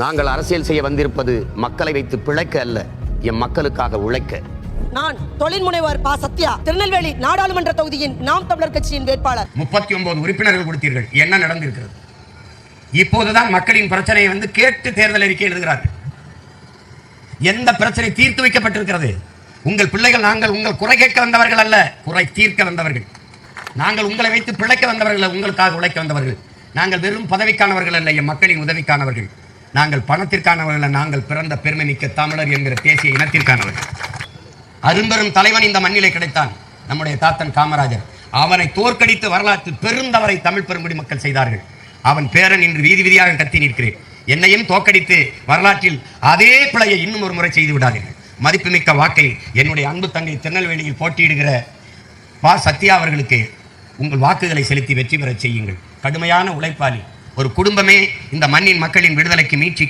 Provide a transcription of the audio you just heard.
நாங்கள் அரசியல் செய்ய வந்திருப்பது மக்களை வைத்து பிழைக்க அல்ல, எம் மக்களுக்காக உழைக்க. நான் தொழில் முனைவர் பா சத்யா, திருநெல்வேலி நாடாளுமன்ற தொகுதியின் நாம் தமிழர் கட்சியின் வேட்பாளர். 39 உறுப்பினர்கள் கொடுத்தீர்கள். என்ன நடந்திருக்கிறது? இப்போதுதான் மக்களின் பிரச்சனையை கேட்டு தேர்தல் அறிக்கை எழுதுகிறார்கள். எந்த பிரச்சனை தீர்த்து வைக்கப்பட்டிருக்கிறது? உங்கள் பிள்ளைகள் நாங்கள் உங்கள் குறை கேட்க வந்தவர்கள் அல்ல, குறை தீர்க்க வந்தவர்கள். நாங்கள் உங்களை வைத்து பிழைக்க வந்தவர்கள், உங்களுக்காக உழைக்க வந்தவர்கள். நாங்கள் வெறும் பதவிக்கானவர்கள் அல்ல, என் மக்களின் உதவிக்கானவர்கள். நாங்கள் பணத்திற்கானவர்கள், நாங்கள் பிறந்த பெருமை மிக்க தமிழர் என்கிற தேசிய இனத்திற்கானவர்கள். அரும்பெரும் தலைவன் இந்த மண்ணிலே கிடைத்தான், நம்முடைய தாத்தன் காமராஜர். அவனை தோற்கடித்து வரலாற்றில் பெருந்தவரை தமிழ் பெருங்குடி மக்கள் செய்தார்கள். அவன் பேரன் இன்று வீதி வீதியாக கத்தி நிற்கிறேன். என்னையும் தோற்கடித்து வரலாற்றில் அதே பிழையை இன்னும் ஒரு முறை செய்து விடாதீர்கள். மதிப்புமிக்க வாக்கை என்னுடைய அன்பு தங்கை திருநெல்வேலியில் போட்டியிடுகிற பா சத்யா அவர்களுக்கு உங்கள் வாக்குகளை செலுத்தி வெற்றி பெற செய்யுங்கள். கடுமையான உழைப்பாளி, ஒரு குடும்பமே இந்த மண்ணின் மக்களின் விடுதலைக்கு மீட்சி